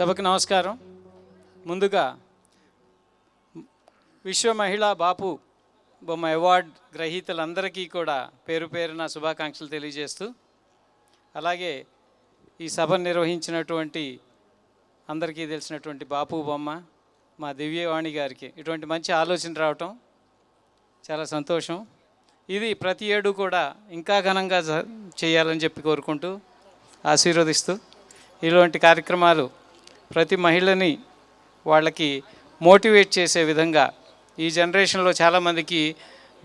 సభకు నమస్కారం. ముందుగా విశ్వ మహిళా బాపు బొమ్మ అవార్డ్ గ్రహీతలందరికీ కూడా పేరు పేరున శుభాకాంక్షలు తెలియజేస్తూ, అలాగే ఈ సభ నిర్వహించినటువంటి అందరికీ తెలిసినటువంటి బాపు బొమ్మ మా దివ్యవాణి గారికి ఇటువంటి మంచి ఆలోచన రావటం చాలా సంతోషం. ఇది ప్రతి ఏడు కూడా ఇంకా ఘనంగా చేయాలని చెప్పి కోరుకుంటూ ఆశీర్వదిస్తూ, ఇలాంటి కార్యక్రమాలు ప్రతి మహిళని వాళ్ళకి మోటివేట్ చేసే విధంగా, ఈ జనరేషన్లో చాలామందికి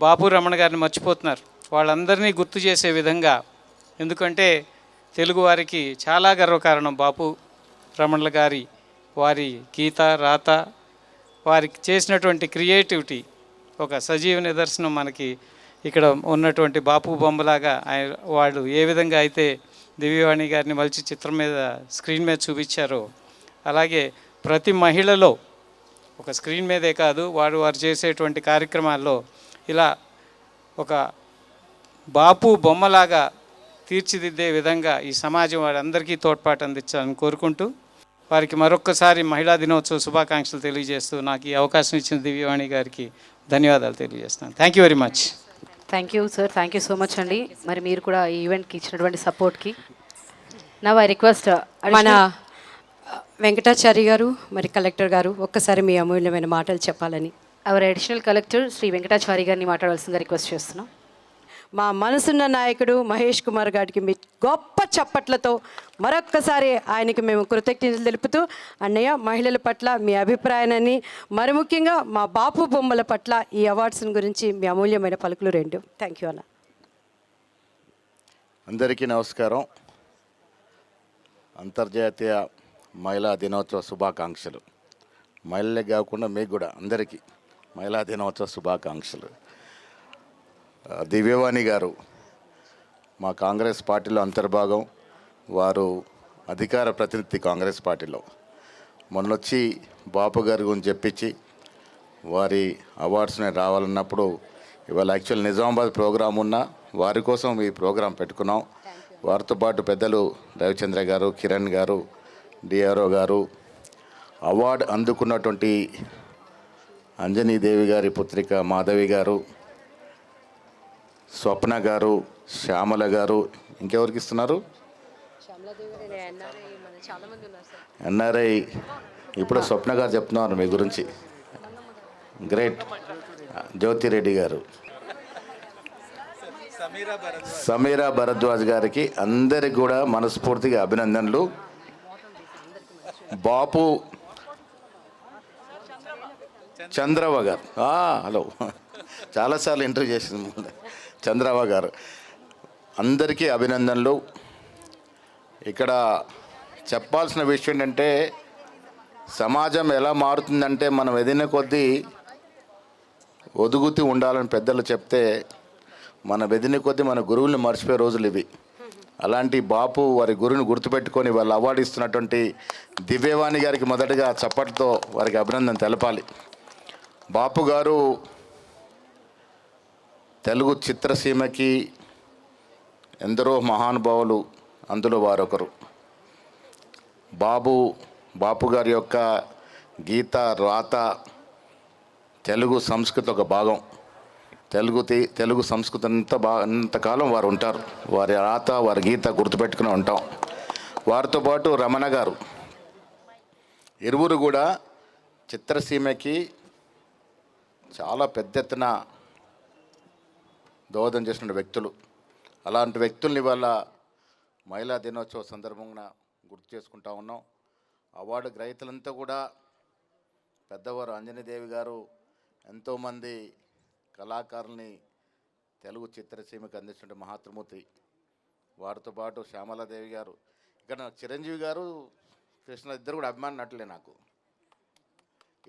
బాపు రమణ గారిని మర్చిపోతున్నారు, వాళ్ళందరినీ గుర్తు చేసే విధంగా. ఎందుకంటే తెలుగు వారికి చాలా గర్వకారణం బాపు రమణల గారి వారి గీత రాత, వారికి చేసినటువంటి క్రియేటివిటీ ఒక సజీవ నిదర్శనం. మనకి ఇక్కడ ఉన్నటువంటి బాపు బొమ్మలాగా వాళ్ళు ఏ విధంగా అయితే దివ్యవాణి గారిని మలిచి చిత్రం మీద స్క్రీన్ మీద చూపించారో, అలాగే ప్రతి మహిళలో ఒక స్క్రీన్ మీదే కాదు, వారు చేసేటువంటి కార్యక్రమాల్లో ఇలా ఒక బాపు బొమ్మలాగా తీర్చిదిద్దే విధంగా ఈ సమాజం వారందరికీ తోడ్పాటు అందించాలని కోరుకుంటూ, వారికి మరొక్కసారి మహిళా దినోత్సవ శుభాకాంక్షలు తెలియజేస్తూ, నాకు ఈ అవకాశం ఇచ్చిన దివ్యవాణి గారికి ధన్యవాదాలు తెలియజేస్తాను. Thank you very much. Thank you sir, thank you so much అండి. మరి మీరు కూడా ఈ ఈవెంట్కి ఇచ్చినటువంటి సపోర్ట్కి నా ఐ రిక్వెస్ట్ మన వెంకటాచారి గారు, మరి కలెక్టర్ గారు ఒక్కసారి మీ అమూల్యమైన మాటలు చెప్పాలని our additional collector Shri Venkatachari గారిని మాట్లాడాల్సిందిగా రిక్వెస్ట్ చేస్తున్నాం. మా మనసున్న నాయకుడు మహేష్ కుమార్ గారికి మీ గొప్ప చప్పట్లతో మరొక్కసారి ఆయనకి మేము కృతజ్ఞతలు తెలుపుతూ, అన్నయ్య మహిళల పట్ల మీ అభిప్రాయాన్ని, మరి ముఖ్యంగా మా బాపు బొమ్మల పట్ల ఈ అవార్డ్స్ గురించి మీ అమూల్యమైన పలుకులు రెండు. థ్యాంక్ యూ అన్న. అందరికీ నమస్కారం. అంతర్జాతీయ మహిళా దినోత్సవ శుభాకాంక్షలు. మహిళలే కాకుండా మీకు కూడా అందరికీ మహిళా దినోత్సవ శుభాకాంక్షలు. దివ్యవాణి గారు మా కాంగ్రెస్ పార్టీలో అంతర్భాగం, వారు అధికార ప్రతినిధి కాంగ్రెస్ పార్టీలో. మొన్నొచ్చి బాపు గారి గురించి చెప్పించి వారి అవార్డ్స్ని రావాలన్నప్పుడు, ఇవాళ యాక్చువల్ నిజామాబాద్ ప్రోగ్రాం ఉన్నా వారి కోసం ఈ ప్రోగ్రాం పెట్టుకున్నాం. వారితో పాటు పెద్దలు రవిచంద్ర గారు, కిరణ్ గారు, డిఆర్ఓ గారు, అవార్డు అందుకున్నటువంటి అంజనీదేవి గారి పుత్రిక మాధవి గారు, స్వప్న గారు, శ్యామల గారు, ఇంకెవరికి ఇస్తున్నారు? ఎన్ఆర్ఐ ఇప్పుడు స్వప్న గారు చెప్తున్నారు మీ గురించి, గ్రేట్. జ్యోతిరెడ్డి గారు, సమీరా భరద్వాజ్ గారికి అందరికి కూడా మనస్ఫూర్తిగా అభినందనలు. బాపు చంద్రవ గారు, హలో, చాలాసార్లు ఇంటర్వ్యూ చేసింది చంద్రవ గారు, అందరికీ అభినందనలు. ఇక్కడ చెప్పాల్సిన విషయం ఏంటంటే, సమాజం ఎలా మారుతుందంటే మనం ఎదిగిన కొద్దీ ఒదుగుతూ ఉండాలని పెద్దలు చెప్తే, మన ఎదిగిన కొద్దీ మన గురువుల్ని మర్చిపోయే రోజులు ఇవి. అలాంటి బాపు వారి గురువుని గుర్తుపెట్టుకొని వాళ్ళు అవార్డు ఇస్తున్నటువంటి దివ్యవాణి గారికి మొదటగా చప్పట్లతో వారికి అభినందన తెలపాలి. బాపు గారు తెలుగు చిత్రసీమకి ఎందరో మహానుభావులు, అందులో వారొకరు. బాపు గారి యొక్క గీత రాత తెలుగు సంస్కృతి ఒక భాగం. తెలుగు సంస్కృతి అంతకాలం వారు ఉంటారు. వారి రాత, వారి గీత గుర్తుపెట్టుకుని ఉంటాం. వారితో పాటు రమణ గారు, ఇరువురు కూడా చిత్రసీమకి చాలా పెద్ద ఎత్తున దోహదం చేసిన వ్యక్తులు. అలాంటి వ్యక్తుల్ని ఇవాళ మహిళా దినోత్సవ సందర్భంగా గుర్తు చేసుకుంటా ఉన్నాం. అవార్డు గ్రహీతలంతా కూడా పెద్దవారు. అంజనీదేవి గారు ఎంతోమంది కళాకారుల్ని తెలుగు చిత్రసీమకు అందించిన మహాత్మూర్తి. వారితో పాటు శ్యామలాదేవి గారు, ఇక్కడ చిరంజీవి గారు, కృష్ణ ఇద్దరు కూడా అభిమాన నటులే. నాకు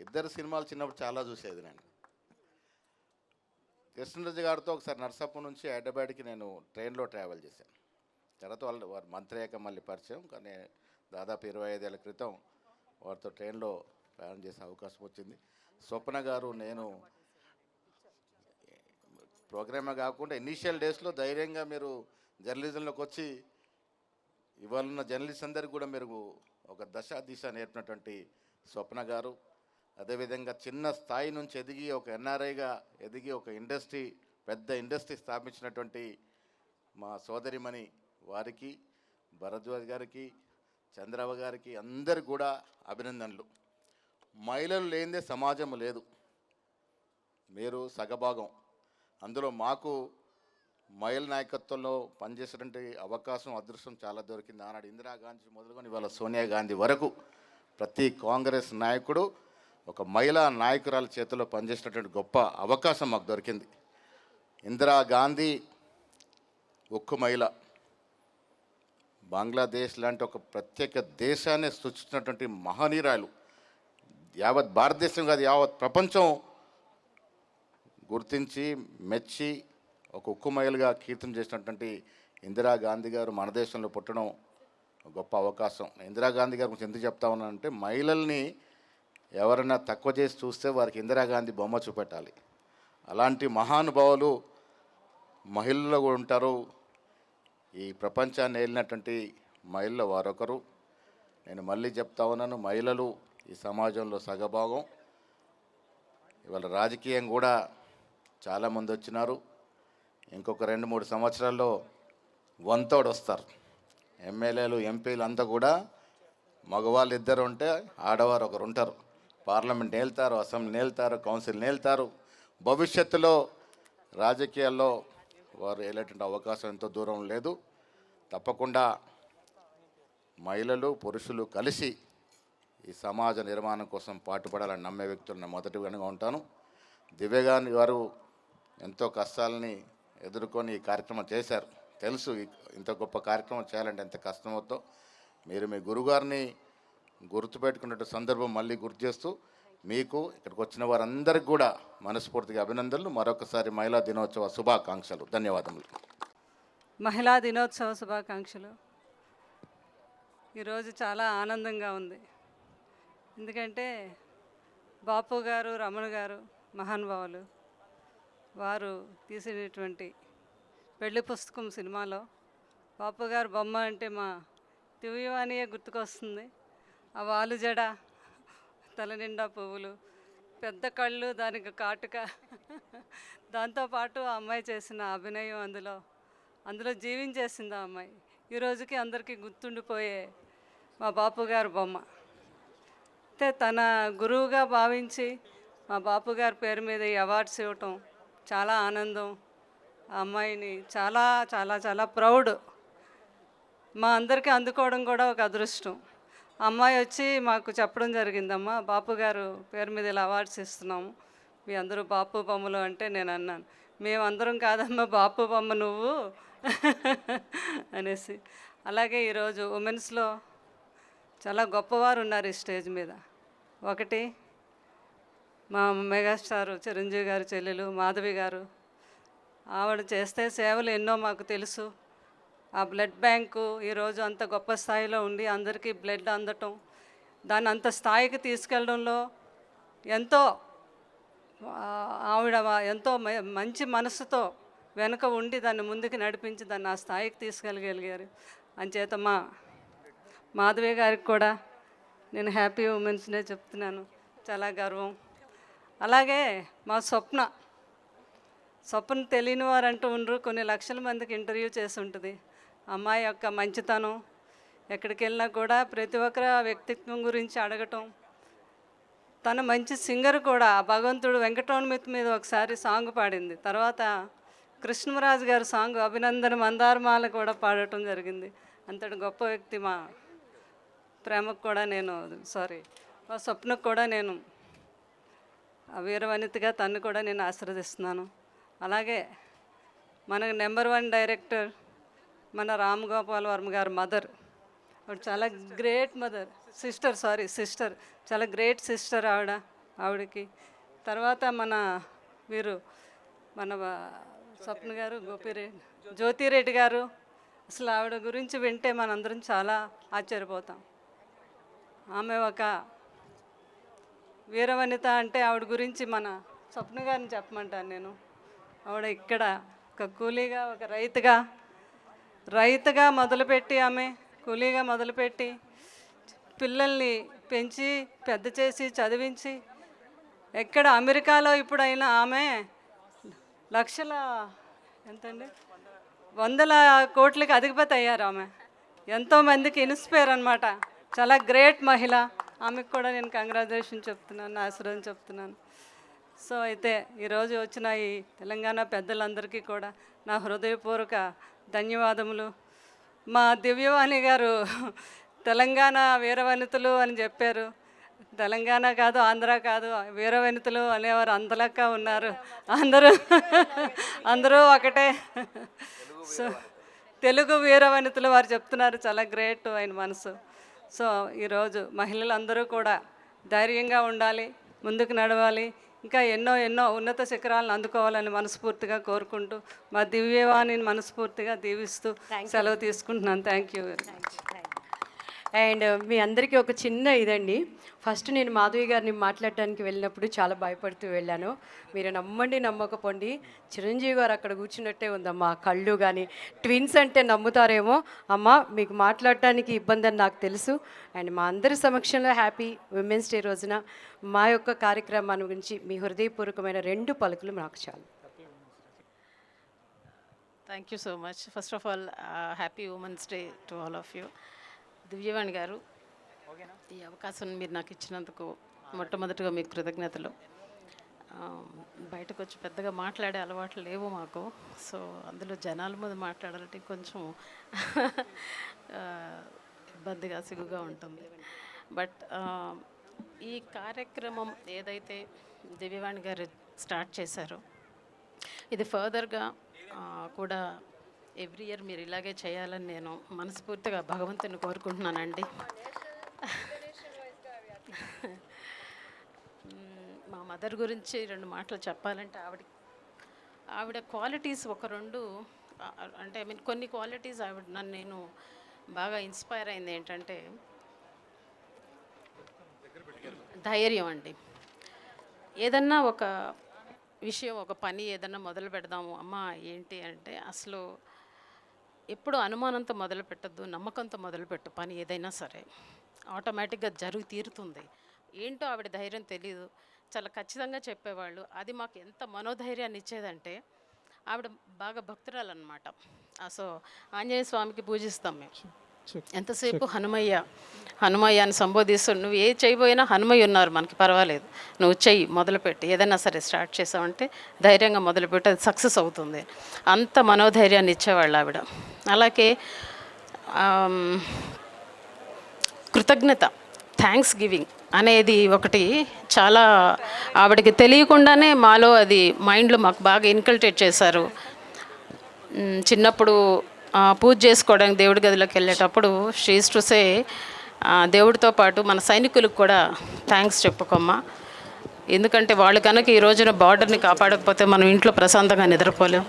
ఇద్దరు సినిమాలు చిన్నప్పుడు చాలా చూసేది నేను. కృష్ణరాజు గారితో ఒకసారి నర్సాపూర్ నుంచి హైదరాబాద్కి నేను ట్రైన్లో ట్రావెల్ చేశాను. తర్వాత వారు మంత్రి అయ్యాక మళ్ళీ పరిచయం, కానీ దాదాపు 25 ఏళ్ళ క్రితం వారితో ట్రైన్లో ప్రయాణం చేసే అవకాశం వచ్చింది. స్వప్న గారు, నేను ప్రోగ్రామే కాకుండా ఇనీషియల్ డేస్లో ధైర్యంగా మీరు జర్నలిజంలోకి వచ్చి ఇవాళ ఉన్న జర్నలిస్ట్ అందరికీ కూడా మీరు ఒక దశ దిశ నేర్పినటువంటి స్వప్న గారు, అదేవిధంగా చిన్న స్థాయి నుంచి ఎదిగి ఒక ఎన్ఆర్ఐగా ఎదిగి ఒక పెద్ద ఇండస్ట్రీ స్థాపించినటువంటి మా సోదరిమణి వారికి, భరద్వాజ్ గారికి, చంద్రబాబు గారికి అందరు కూడా అభినందనలు. మహిళలు లేనిదే సమాజం లేదు. మీరు సగభాగం. అందులో మాకు మహిళ నాయకత్వంలో పనిచేసేటువంటి అవకాశం, అదృష్టం చాలా దొరికింది. ఆనాడు ఇందిరాగాంధీ మొదలుకొని ఇవాళ సోనియా గాంధీ వరకు ప్రతి కాంగ్రెస్ నాయకుడు ఒక మహిళా నాయకురాల చేతిలో పనిచేసినటువంటి గొప్ప అవకాశం మాకు దొరికింది. ఇందిరాగాంధీ ఒక్క మహిళ, బంగ్లాదేశ్ లాంటి ఒక ప్రత్యేక దేశాన్ని సృష్టించినటువంటి మహనీయురాలు, యావత్ భారతదేశం కాదు యావత్ ప్రపంచం గుర్తించి మెచ్చి ఒక ఉక్కు మహిళగా కీర్తన చేసినటువంటి ఇందిరాగాంధీ గారు మన దేశంలో పుట్టడం గొప్ప అవకాశం. ఇందిరాగాంధీ గారి గురించి ఎందుకు చెప్తా ఉన్నానంటే, మహిళల్ని ఎవరైనా తక్కువ చేసి చూస్తే వారికి ఇందిరాగాంధీ బొమ్మ చూపెట్టాలి. అలాంటి మహానుభావులు మహిళల్లో కూడా ఉంటారు. ఈ ప్రపంచాన్ని ఏలినటువంటి మహిళలు వారొకరు. నేను మళ్ళీ చెప్తా ఉన్నాను, మహిళలు ఈ సమాజంలో సగభాగం. ఇవాళ రాజకీయం కూడా చాలామంది వచ్చినారు. ఇంకొక 2-3 సంవత్సరాల్లో వంతోడు వస్తారు. ఎమ్మెల్యేలు, ఎంపీలు అంతా కూడా మగవాళ్ళు 2 ఉంటే ఆడవారు 1 ఉంటారు. పార్లమెంట్ నేల్తారు, అసెంబ్లీ నేల్తారు, కౌన్సిల్ నేల్తారు. భవిష్యత్తులో రాజకీయాల్లో వారు వెళ్ళేటువంటి అవకాశం ఎంతో దూరం లేదు. తప్పకుండా మహిళలు, పురుషులు కలిసి ఈ సమాజ నిర్మాణం కోసం పాటుపడాలని నమ్మే వ్యక్తులను మొదటిగా ఉంటాను. దివ్య గారు ఎంతో కష్టాలని ఎదుర్కొని ఈ కార్యక్రమం చేశారు. తెలుసు ఇంత గొప్ప కార్యక్రమం చేయాలంటే ఎంత కష్టమవుతో. మీరు మీ గురుగారిని గుర్తుపెట్టుకున్న సందర్భం మళ్ళీ గుర్తు చేస్తూ, మీకు ఇక్కడికి వచ్చిన వారందరికీ కూడా మనస్ఫూర్తిగా అభినందనలు. మరొకసారి మహిళా దినోత్సవ శుభాకాంక్షలు. ధన్యవాదములు. మహిళా దినోత్సవ శుభాకాంక్షలు. ఈరోజు చాలా ఆనందంగా ఉంది. ఎందుకంటే బాపు గారు, రమణ గారు మహానుభావులు, వారు తీసినటువంటి పెళ్లి పుస్తకం సినిమాలో బాపు గారు బొమ్మ అంటే మా దివ్యవాణియే గుర్తుకొస్తుంది. ఆ వాలు జడ, తల నిండా పువ్వులు, పెద్ద కళ్ళు, దానికి కాటుక, దాంతోపాటు ఆ అమ్మాయి చేసిన అభినయం అందులో జీవించేసింది ఆ అమ్మాయి. ఈ రోజుకి అందరికీ గుర్తుండిపోయే మా బాపు గారు బొమ్మ. అయితే తన గురువుగా భావించి మా బాపు గారి పేరు మీద ఈ అవార్డ్స్ ఇవ్వటం చాలా ఆనందం. ఆ అమ్మాయిని చాలా చాలా చాలా ప్రౌడ్. మా అందరికీ అందుకోవడం కూడా ఒక అదృష్టం. అమ్మాయి వచ్చి మాకు చెప్పడం జరిగిందమ్మా, బాపు గారు పేరు మీద ఇలా అవార్డ్స్ ఇస్తున్నాము, మీ అందరూ బాపు బొమ్మలు అంటే నేను అన్నాను, మేమందరం కాదమ్మా బాపు బొమ్మ నువ్వు అనేసి. అలాగే ఈరోజు ఉమెన్స్లో చాలా గొప్పవారు ఉన్నారు ఈ స్టేజ్ మీద. ఒకటి మా మెగాస్టార్ చిరంజీవి గారు చెల్లెలు మాధవి గారు. ఆవిడ చేస్తే సేవలు ఎన్నో మాకు తెలుసు. ఆ బ్లడ్ బ్యాంకు ఈరోజు అంత గొప్ప స్థాయిలో ఉండి అందరికీ బ్లడ్ అందటం, దాన్ని అంత స్థాయికి తీసుకెళ్ళడంలో ఎంతో ఆవిడ ఎంతో మంచి మనసుతో వెనుక ఉండి దాన్ని ముందుకు నడిపించి దాన్ని ఆ స్థాయికి తీసుకెళ్ళగలిగారు. అంచేత మా మాధవి గారికి కూడా నేను హ్యాపీ ఉమెన్స్ డే చెప్తున్నాను, చాలా గర్వం. అలాగే మా స్వప్న తెలియని వారు అంటూ ఉండరు, కొన్ని లక్షల మందికి ఇంటర్వ్యూ చేసి ఉంటుంది. అమ్మాయి యొక్క మంచితనం, ఎక్కడికి వెళ్ళినా కూడా ప్రతి ఒక్కరి వ్యక్తిత్వం గురించి అడగటం. తను మంచి సింగర్ కూడా. భగవంతుడు వెంకటరమణ మీద ఒకసారి సాంగ్ పాడింది. తర్వాత కృష్ణరాజు గారి సాంగ్ అభినందన మందారమాల కూడా పాడటం జరిగింది. అంతటి గొప్ప వ్యక్తి మా ప్రేమకు కూడా మా స్వప్నకు కూడా నేను వీరవనితగా తను కూడా నేను ఆశీర్వదిస్తున్నాను. అలాగే మనకు నెంబర్ 1 డైరెక్టర్ మన రామ్ గోపాల్ వర్మ గారు మదర్. ఆవిడ చాలా గ్రేట్ మదర్, సిస్టర్ చాలా గ్రేట్ సిస్టర్ ఆవిడకి. తర్వాత మన స్వప్న గారు, జ్యోతిరెడ్డి గారు. అసలు ఆవిడ గురించి వింటే మనందరం చాలా ఆశ్చర్యపోతాం. ఆమె ఒక వీరవనిత అంటే ఆవిడ గురించి మన స్వప్న గారిని చెప్పమంటాను నేను. ఆవిడ ఇక్కడ ఒక కూలీగా, ఒక రైతుగా మొదలుపెట్టి, ఆమె కూలీగా మొదలుపెట్టి పిల్లల్ని పెంచి పెద్ద చేసి చదివించి ఎక్కడ అమెరికాలో ఇప్పుడైనా ఆమె లక్షల ఎంతండి 100 కోట్లకి అధిపతి అయ్యారు. ఆమె ఎంతోమందికి ఇన్స్పైర్ అనమాట. చాలా గ్రేట్ మహిళ. ఆమెకు కూడా నేను కంగ్రాచులేషన్ చెప్తున్నాను, ఆశీర్వాదం చెప్తున్నాను. సో అయితే ఈరోజు వచ్చిన ఈ తెలంగాణ పెద్దలందరికీ కూడా నా హృదయపూర్వక ధన్యవాదములు. మా దివ్యవాణి గారు తెలంగాణ వీరవనితలు అని చెప్పారు. తెలంగాణ కాదు, ఆంధ్ర కాదు, వీరవనితలు అనేవారు అందలక్క ఉన్నారు. అందరూ ఒకటే. సో తెలుగు వీరవనితలు వారు చెప్తున్నారు. చాలా గ్రేట్ ఆయన మనసు. సో ఈరోజు మహిళలందరూ కూడా ధైర్యంగా ఉండాలి, ముందుకు నడవాలి, ఇంకా ఎన్నో ఉన్నత శిఖరాలను అందుకోవాలని మనస్ఫూర్తిగా కోరుకుంటూ మా దివ్యవాణిని మనస్ఫూర్తిగా దీవిస్తూ సెలవు తీసుకుంటున్నాను. Thank you very much. And మీ అందరికీ ఒక చిన్న ఇదండి. ఫస్ట్ నేను మాధవి గారిని మాట్లాడటానికి వెళ్ళినప్పుడు చాలా భయపడుతూ వెళ్ళాను. మీరు నమ్మండి నమ్మకపోండి, చిరంజీవి గారు అక్కడ కూర్చున్నట్టే ఉందమ్మా. కళ్ళు కానీ ట్విన్స్ అంటే నమ్ముతారేమో. అమ్మ మీకు మాట్లాడటానికి ఇబ్బంది అని నాకు తెలుసు. అండ్ మా అందరి సమక్షంలో హ్యాపీ విమెన్స్ డే రోజున మా యొక్క కార్యక్రమాన్ని గురించి మీ హృదయపూర్వకమైన 2 పలుకులు నాకు చాలు. Thank you so much. First of all happy women's day to all of you. Divyavani garu, ఈ అవకాశం మీరు నాకు ఇచ్చినందుకు మొట్టమొదటిగా మీకు కృతజ్ఞతలు. బయటకు వచ్చి పెద్దగా మాట్లాడే అలవాట్లు లేవు మాకు. సో అందులో జనాల ముందు మాట్లాడాలంటే కొంచెం ఇబ్బందిగా సిగ్గుగా ఉంటుంది. బట్ ఈ కార్యక్రమం ఏదైతే దివ్యవాణి గారు స్టార్ట్ చేశారో ఇది ఫర్దర్గా కూడా ఎవ్రీ ఇయర్ మీరు ఇలాగే చేయాలని నేను మనస్ఫూర్తిగా భగవంతుని కోరుకుంటున్నానండి. మా మదర్ గురించి 2 మాటలు చెప్పాలంటే ఆవిడ క్వాలిటీస్ ఒక 2 అంటే కొన్ని క్వాలిటీస్ నేను బాగా ఇన్స్పైర్ అయింది. ఏంటంటే ధైర్యం అండి. ఏదన్నా ఒక విషయం, ఒక పని ఏదన్నా మొదలు పెడదాము అమ్మా ఏంటి అంటే అసలు ఎప్పుడు అనుమానంతో మొదలు పెట్టద్దు, నమ్మకంతో మొదలుపెట్టు. పని ఏదైనా సరే ఆటోమేటిక్గా జరిగి తీరుతుంది. ఏంటో ఆవిడ ధైర్యం తెలీదు, చాలా ఖచ్చితంగా చెప్పేవాళ్ళు. అది మాకు ఎంత మనోధైర్యాన్ని ఇచ్చేదంటే ఆవిడ బాగా భక్తురాలన్నమాట. సో ఆంజనేయ స్వామికి పూజిస్తాం మేము. ఎంతసేపు హనుమయ్య అని సంబోధిస్తూ నువ్వు ఏ చేయబోయినా హనుమయ్య ఉన్నారు, మనకి పర్వాలేదు, నువ్వు చెయ్యి, మొదలుపెట్టి ఏదైనా సరే స్టార్ట్ చేసావంటే ధైర్యంగా మొదలుపెట్టి అది సక్సెస్ అవుతుంది. అంత మనోధైర్యాన్ని ఇచ్చేవాళ్ళు ఆవిడ. అలాగే కృతజ్ఞత, థ్యాంక్స్ గివింగ్ అనేది ఒకటి చాలా ఆవిడకి తెలియకుండానే మాలో అది మైండ్లో మాకు బాగా ఇన్కల్టేట్ చేశారు. చిన్నప్పుడు పూజ చేసుకోవడానికి దేవుడి గదిలోకి వెళ్ళేటప్పుడు షీ యూజ్డ్ టు సే దేవుడితో పాటు మన సైనికులకు కూడా థ్యాంక్స్ చెప్పుకోమ్మా, ఎందుకంటే వాళ్ళు కనుక ఈ రోజున బార్డర్ని కాపాడకపోతే మనం ఇంట్లో ప్రశాంతంగా నిద్రపోలేం,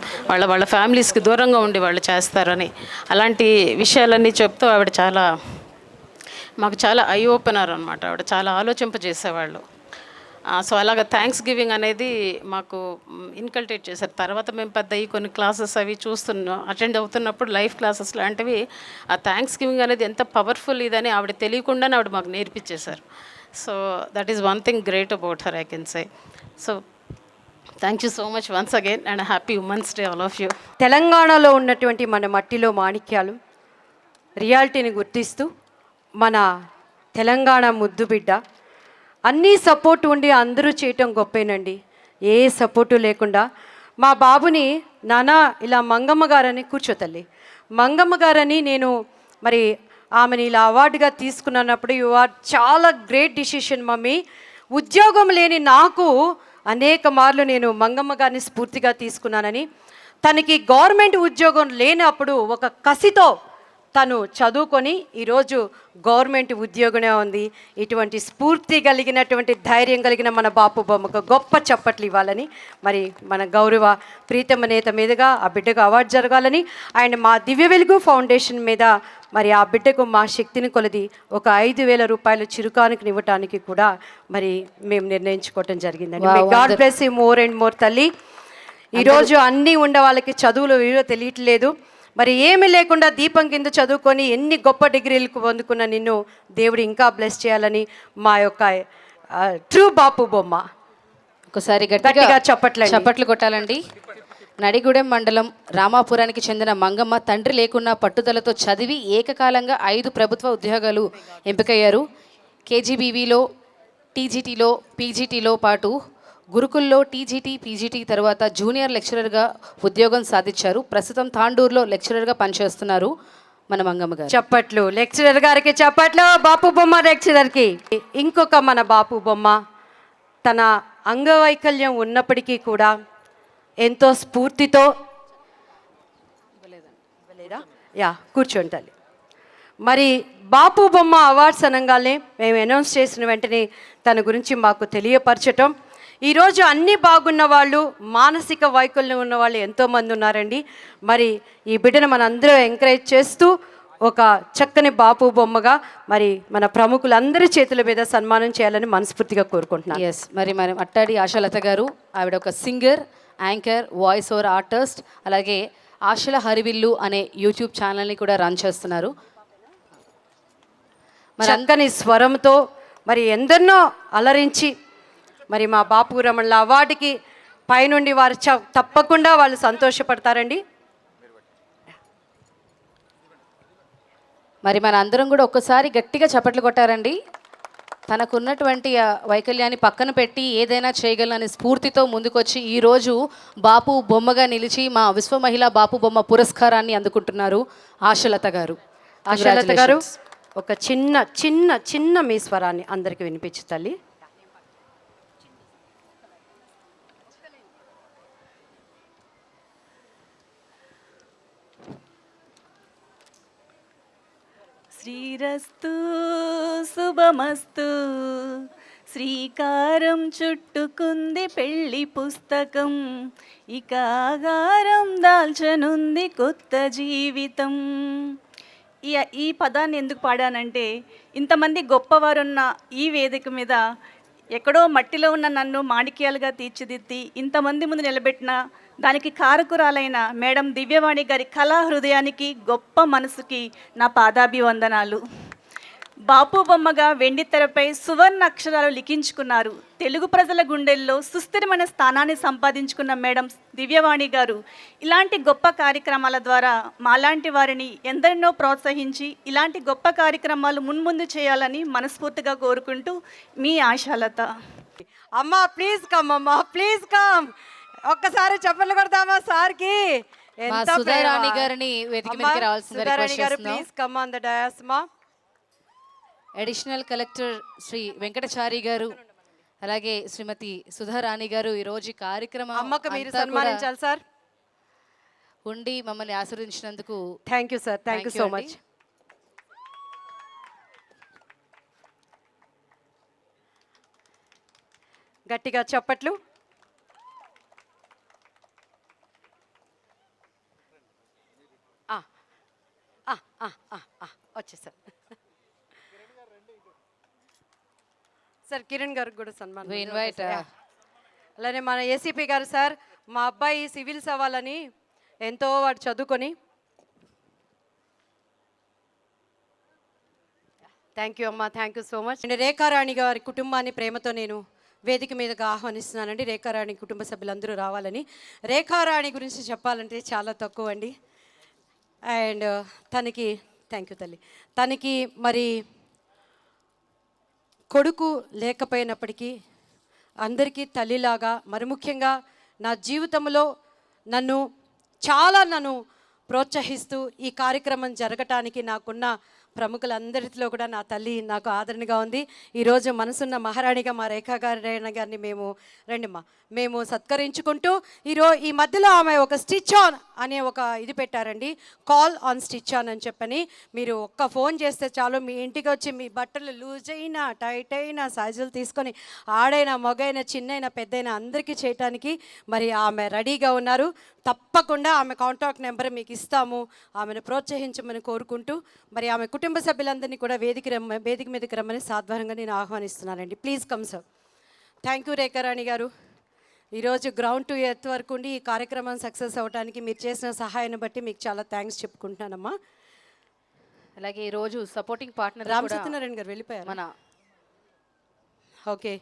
వాళ్ళ ఫ్యామిలీస్కి దూరంగా ఉండి వాళ్ళు చేస్తారని అలాంటి విషయాలన్నీ చెప్తూ ఆవిడ మాకు చాలా ఐ ఓపెనర్ అనమాట. ఆవిడ చాలా ఆలోచింపజేసేవాళ్ళు. సో అలాగ థ్యాంక్స్ గివింగ్ అనేది మాకు ఇన్కల్టేట్ చేశారు. తర్వాత మేము పెద్ద కొన్ని క్లాసెస్ అవి అటెండ్ అవుతున్నప్పుడు లైఫ్ క్లాసెస్ లాంటివి ఆ థ్యాంక్స్ గివింగ్ అనేది ఎంత పవర్ఫుల్ ఇదని ఆవిడ తెలియకుండానే ఆవిడ మాకు నేర్పించేశారు. So that is one thing great about her, I can say. So thank you so much once again and happy women's day all of you. తెలంగాణలో ఉన్నటువంటి మన మట్టిలో మాణిక్యాలు రియాలిటీని గుర్తిస్తూ మన తెలంగాణ ముద్దు బిడ్డ, అన్నీ సపోర్ట్ ఉండి అందరూ చేయటం గొప్పేనండి. ఏ సపోర్టు లేకుండా మా బాబుని నానా ఇలా మంగమ్మ గారని కూర్చోతల్లి మంగమ్మ గారని నేను మరి ఆమెని ఇలా అవార్డుగా తీసుకున్నప్పుడు యు ఆర్ చాలా గ్రేట్ డిసిషన్ మమ్మీ. ఉద్యోగం లేని నాకు అనేక మార్లు నేను మంగమ్మ గారిని స్ఫూర్తిగా తీసుకున్నానని, తనకి గవర్నమెంట్ ఉద్యోగం లేనప్పుడు ఒక కసితో తను చదువుకొని ఈరోజు గవర్నమెంట్ ఉద్యోగమే ఉంది. ఇటువంటి స్ఫూర్తి కలిగినటువంటి ధైర్యం కలిగిన మన బాపు బొమ్మకు గొప్ప చప్పట్లు ఇవ్వాలని, మరి మన గౌరవ ప్రీతమ నేత మీదుగా ఆ బిడ్డకు అవార్డు జరగాలని, అండ్ మా దివ్య వెలుగు ఫౌండేషన్ మీద మరి ఆ బిడ్డకు మా శక్తిని కొలది ఒక 5,000 రూపాయలు చిరుకానుకని ఇవ్వటానికి కూడా మరి మేము నిర్ణయించుకోవటం జరిగిందండి. God bless you more and more తల్లి. ఈరోజు అన్నీ ఉండే వాళ్ళకి చదువులు విలువ తెలియట్లేదు. మరి ఏమీ లేకుండా దీపం కింద చదువుకొని ఎన్ని గొప్ప డిగ్రీలకు పొందుకున్న నిన్ను దేవుడు ఇంకా బ్లెస్ చేయాలని మా యొక్క ట్రూ బాపు బొమ్మ. ఒకసారి గట్టిగా గట్టిగా చప్పట్లండి. చప్పట్లు కొట్టాలండి. నడిగూడెం మండలం రామాపురానికి చెందిన మంగమ్మ తండ్రి లేకున్నా పట్టుదలతో చదివి ఏకకాలంగా 5 ప్రభుత్వ ఉద్యోగాలు ఎంపికయ్యారు. కేజీబీవీలో, టీజీటీలో, పీజీటీలో పాటు గురుకుల్లో టీజీటీ, పీజీటీ తర్వాత జూనియర్ లెక్చరర్గా ఉద్యోగం సాధించారు. ప్రస్తుతం తాండూరులో లెక్చరర్గా పనిచేస్తున్నారు మన మంగమ్మ గారు. చప్పట్లు లెక్చరర్ గారికి, చప్పట్లు బాపు బొమ్మ లెక్చరర్కి. ఇంకొక మన బాపు బొమ్మ తన అంగవైకల్యం ఉన్నప్పటికీ కూడా ఎంతో స్ఫూర్తితో యా కూర్చోండి తల్లి. మరి బాపు బొమ్మ అవార్డ్స్ అనగానే మేము అనౌన్స్ చేసిన వెంటనే తన గురించి మాకు తెలియపరచటం. ఈరోజు అన్నీ బాగున్న వాళ్ళు, మానసిక వైకల్యం ఉన్న వాళ్ళు ఎంతోమంది ఉన్నారండి. మరి ఈ బిడ్డను మనందరూ ఎంకరేజ్ చేస్తూ ఒక చక్కని బాపు బొమ్మగా మరి మన ప్రముఖులందరి చేతుల మీద సన్మానం చేయాలని మనస్ఫూర్తిగా కోరుకుంటున్నాను. ఎస్, మరి మనం అట్టాడి ఆశాలత గారు, ఆవిడ ఒక singer, anchor, voice over artist, అలాగే ఆశల హరివిల్లు అనే యూట్యూబ్ ఛానల్ని కూడా రన్ చేస్తున్నారు. చక్కని స్వరంతో మరి ఎందరినో అలరించి మరి మా బాపు రమణల అవార్డుకి పైనుండి వారు తప్పకుండా వాళ్ళు సంతోషపడతారండి. మరి మన అందరం కూడా ఒక్కసారి గట్టిగా చప్పట్లు కొట్టారండి. తనకున్నటువంటి ఆ వైకల్యాన్ని పక్కన పెట్టి ఏదైనా చేయగలనని స్ఫూర్తితో ముందుకొచ్చి ఈరోజు బాపు బొమ్మగా నిలిచి మా విశ్వ మహిళా బాపు బొమ్మ పురస్కారాన్ని అందుకుంటున్నారు ఆశలత గారు. ఆశలత గారు ఒక చిన్న చిన్న చిన్న మీ స్వరాన్ని అందరికి వినిపించు తల్లి. శ్రీరస్తు శుభమస్తు, శ్రీకారం చుట్టుకుంది పెళ్లి పుస్తకం, ఇక ఆగారం దాల్చనుంది కొత్త జీవితం. ఈ పదాన్ని ఎందుకు పాడానంటే, ఇంతమంది గొప్పవారున్న ఈ వేదిక మీద ఎక్కడో మట్టిలో ఉన్న నన్ను మాణిక్యాలుగా తీర్చిదిద్ది ఇంతమంది ముందు నిలబెట్టిన దానికి కారకురాలైన మేడం దివ్యవాణి గారి కళా హృదయానికి, గొప్ప మనసుకి నా పాదాభివందనాలు. బాపు బొమ్మగా వెండితెరపై సువర్ణ అక్షరాలు లిఖించుకున్నారు. తెలుగు ప్రజల గుండెల్లో సుస్థిరమైన స్థానాన్ని సంపాదించుకున్న మేడం దివ్యవాణి గారు ఇలాంటి గొప్ప కార్యక్రమాల ద్వారా మాలాంటి వారిని ఎందరినో ప్రోత్సహించి ఇలాంటి గొప్ప కార్యక్రమాలు మున్ముందు చేయాలని మనస్ఫూర్తిగా కోరుకుంటూ మీ ఆశాలత. అమ్మా ప్లీజ్ కమ్, అమ్మా ప్లీజ్ కమ్. ఒక్కసారి చప్పట్లు కొడతామా సార్కి. సుధారాణి గారిని వేదిక మీదకి రావాల్సిందిగా రిక్వెస్ట్ చేస్తున్నాం. Please come on the dais మా. అడిషనల్ కలెక్టర్ శ్రీ వెంకటచారి గారు, అలాగే శ్రీమతి సుధారాణి గారు ఈరోజు కార్యక్రమం అమ్మకు మీరు సన్మానించాలి సార్. ఉండి మమ్మల్ని ఆశీర్వదించినందుకు thank you sir, thank you so much. గట్టిగా చప్పట్లు. వచ్చేసారు సార్. కిరణ్ గారికి కూడా సన్మానం. ఇన్వైట్. అలానే మన ఏసీపీ గారు సార్, మా అబ్బాయి సివిల్స్ అవ్వాలని ఎంతో వాడు చదువుకొని. థ్యాంక్ యూ అమ్మా, thank you so much. And Rekha Rani గారి కుటుంబాన్ని ప్రేమతో నేను వేదిక మీదగా ఆహ్వానిస్తున్నానండి. రేఖారాణి కుటుంబ సభ్యులందరూ రావాలని. రేఖారాణి గురించి చెప్పాలంటే చాలా తక్కువ అండి. అండ్ తనకి థ్యాంక్ యూ తల్లి. తనకి మరి కొడుకు లేకపోయినప్పటికీ అందరికీ తల్లిలాగా, మరి ముఖ్యంగా నా జీవితంలో నన్ను ప్రోత్సహిస్తూ ఈ కార్యక్రమం జరగటానికి నాకున్న ప్రముఖులందరిలో కూడా నా తల్లి నాకు ఆదరణగా ఉంది. ఈరోజు మనసున్న మహారాణిగా మా రేఖా గారిని మేము సత్కరించుకుంటూ ఈ మధ్యలో ఆమె ఒక స్టిచ్ ఆన్ అనే ఒక ఇది పెట్టారండి, కాల్ ఆన్ స్టిచ్ ఆన్ అని చెప్పని. మీరు ఒక్క ఫోన్ చేస్తే చాలు, మీ ఇంటికి వచ్చి మీ బట్టలు లూజ్ అయినా టైట్ అయినా సైజులు తీసుకొని ఆడైనా మగైనా చిన్నైనా పెద్దైనా అందరికీ చేయటానికి మరి ఆమె రెడీగా ఉన్నారు. తప్పకుండా ఆమె కాంటాక్ట్ నెంబర్ మీకు ఇస్తాము. ఆమెను ప్రోత్సహించమని కోరుకుంటూ మరి ఆమె కుటుంబ సభ్యులందరినీ కూడా వేదిక మీదకి రమ్మని సాధ్వారంగా నేను ఆహ్వానిస్తున్నానండి. Please come sir. Thank you Rekharani garu. ఈరోజు గ్రౌండ్ టు ఎర్త్ వరకు ఉండి ఈ కార్యక్రమం సక్సెస్ అవ్వడానికి మీరు చేసిన సహాయాన్ని బట్టి మీకు చాలా థ్యాంక్స్ చెప్పుకుంటున్నానమ్మా. అలాగే ఈరోజు సపోర్టింగ్ పార్ట్నర్ రామ్ సత్యనారాయణ గారు వెళ్ళిపోయారు. మన ఓకే,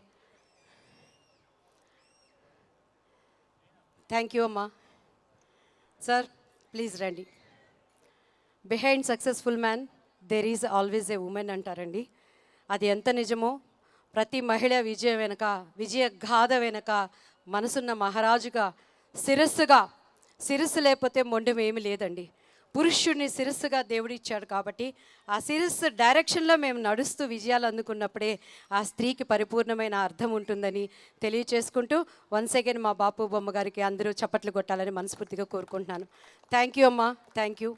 థ్యాంక్ యూ అమ్మా. సార్ ప్లీజ్ రండి. Behind successful man there is always a women అంటారండి. అది ఎంత నిజమో, ప్రతి మహిళ విజయం వెనక, విజయ గాథ వెనక మనసున్న మహారాజుగా, శిరస్సు లేకపోతే మొండెం ఏమీ లేదండి. పురుషుడిని శిరస్సుగా దేవుడిచ్చాడు కాబట్టి ఆ శిరస్సు డైరెక్షన్లో మేము నడుస్తూ విజయాలు అందుకున్నప్పుడే ఆ స్త్రీకి పరిపూర్ణమైన అర్థం ఉంటుందని తెలియచేసుకుంటూ వన్స్ అగైన్ మా బాపు బొమ్మ గారికి అందరూ చప్పట్లు కొట్టాలని మనస్ఫూర్తిగా కోరుకుంటున్నాను. థ్యాంక్ యూ అమ్మా, థ్యాంక్ యూ.